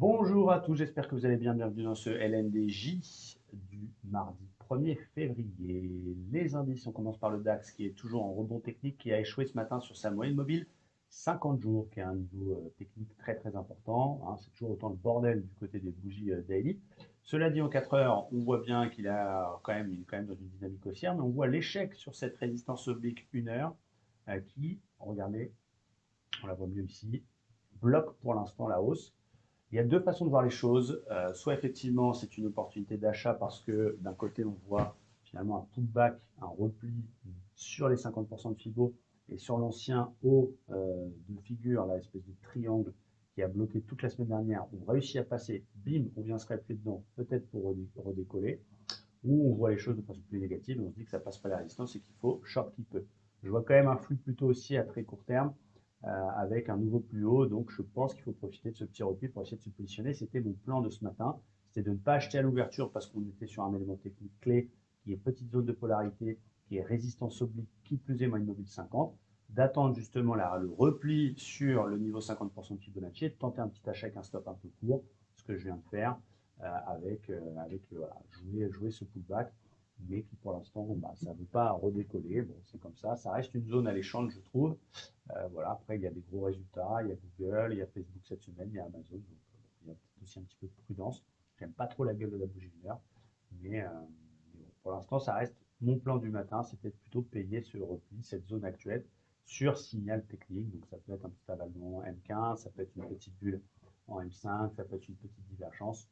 Bonjour à tous, j'espère que vous allez bien. Bienvenue dans ce LNDJ du mardi 1er février. Les indices, on commence par le DAX qui est toujours en rebond technique, qui a échoué ce matin sur sa moyenne mobile 50 jours, qui est un niveau technique très important. Hein. C'est toujours autant le bordel du côté des bougies daily. Cela dit, en 4 heures, on voit bien qu'il il est quand même dans une dynamique haussière, mais on voit l'échec sur cette résistance oblique 1 heure qui, regardez, on la voit mieux ici, bloque pour l'instant la hausse. Il y a deux façons de voir les choses. Soit effectivement, c'est une opportunité d'achat parce que d'un côté, on voit finalement un pullback, un repli sur les 50% de Fibo et sur l'ancien haut de figure, la espèce de triangle qui a bloqué toute la semaine dernière. On réussit à passer, bim, on vient se répéter dedans, peut-être pour redécoller. Ou on voit les choses de façon plus négative et on se dit que ça passe pas la résistance et qu'il faut short qui peut. Je vois quand même un flux plutôt aussi à très court terme avec un nouveau plus haut. Donc, je pense qu'il faut profiter de ce petit repli pour essayer de se positionner. C'était mon plan de ce matin. C'était de ne pas acheter à l'ouverture parce qu'on était sur un élément technique clé qui est petite zone de polarité, qui est résistance oblique, qui plus est moyenne mobile 50. D'attendre justement le repli sur le niveau 50% de Fibonacci et de tenter un petit achat avec un stop un peu court, ce que je viens de faire voilà, jouer ce pullback mais qui pour l'instant, ça ne veut pas redécoller. Bon, c'est comme ça reste une zone alléchante, je trouve. Voilà, après, il y a des gros résultats, il y a Google, il y a Facebook cette semaine, il y a Amazon, donc il y a peut-être aussi un petit peu de prudence. J'aime pas trop la gueule de la bougie lunaire, mais bon, pour l'instant, ça reste mon plan du matin, c'était plutôt de payer ce repli, cette zone actuelle, sur signal technique. Donc ça peut être un petit avalement M15, ça peut être une petite bulle en M5, ça peut être une petite divergence.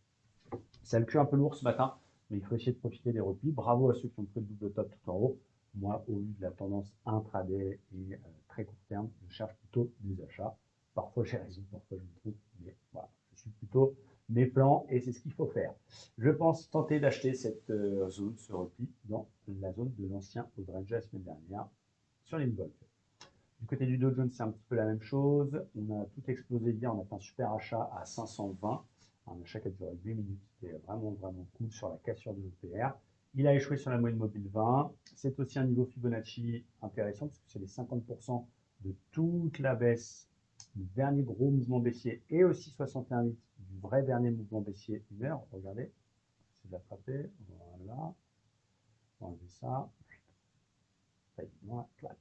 Ça a le cul un peu lourd ce matin, mais il faut essayer de profiter des replis. Bravo à ceux qui ont pris le double top tout en haut. Moi, au vu de la tendance intraday et très court terme, je cherche plutôt des achats. Parfois j'ai raison, parfois je me trompe, mais voilà, je suis plutôt mes plans et c'est ce qu'il faut faire. Je pense tenter d'acheter cette zone, ce repli, dans la zone de l'ancien Audrey la semaine dernière sur les niveaux. Du côté du Dow Jones, c'est un petit peu la même chose. On a tout explosé hier, on a fait un super achat à 520, un achat qui a duré 8 minutes, c'était vraiment cool sur la cassure de l'OPR. Il a échoué sur la moyenne mobile 20. C'est aussi un niveau Fibonacci intéressant parce que c'est les 50% de toute la baisse du dernier gros mouvement baissier et aussi 61,8 du vrai dernier mouvement baissier 1 heure. Regardez, c'est de la frapper. Voilà, on va enlever ça. Clac.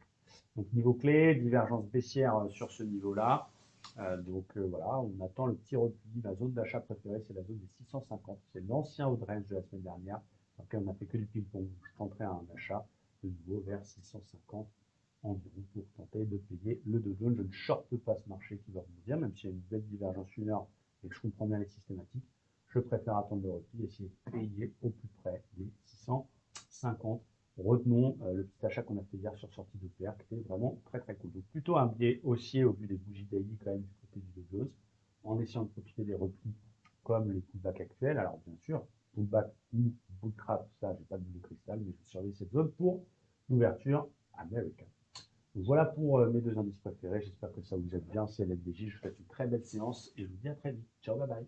Donc niveau clé, divergence baissière sur ce niveau-là. Voilà, on attend le petit repli. La zone d'achat préférée, c'est la zone des 650. C'est l'ancien haut de range de la semaine dernière. Donc on n'a fait que du ping-pong. Je tenterai un achat de nouveau vers 650 environ pour tenter de payer le Dow Jones. Je ne shorte pas ce marché qui va rebondir, même s'il y a une belle divergence 1 heure et que je comprends bien les systématiques. Je préfère attendre le repli et essayer de payer au plus près des 650. Retenons le petit achat qu'on a fait hier sur sortie d'OPR qui était vraiment très cool. Donc plutôt un biais haussier au vu des bougies daily quand même du côté du Dow Jones, en essayant de profiter des replis comme les pullbacks actuels. Alors bien sûr, pullback ou bull trap, ça j'ai pas de boule de cristal, mais je surveille cette zone pour l'ouverture américaine. Donc voilà pour mes deux indices préférés. J'espère que ça vous aide bien. C'est LFDJ. Je vous souhaite une très belle séance et je vous dis à très vite. Ciao, bye bye.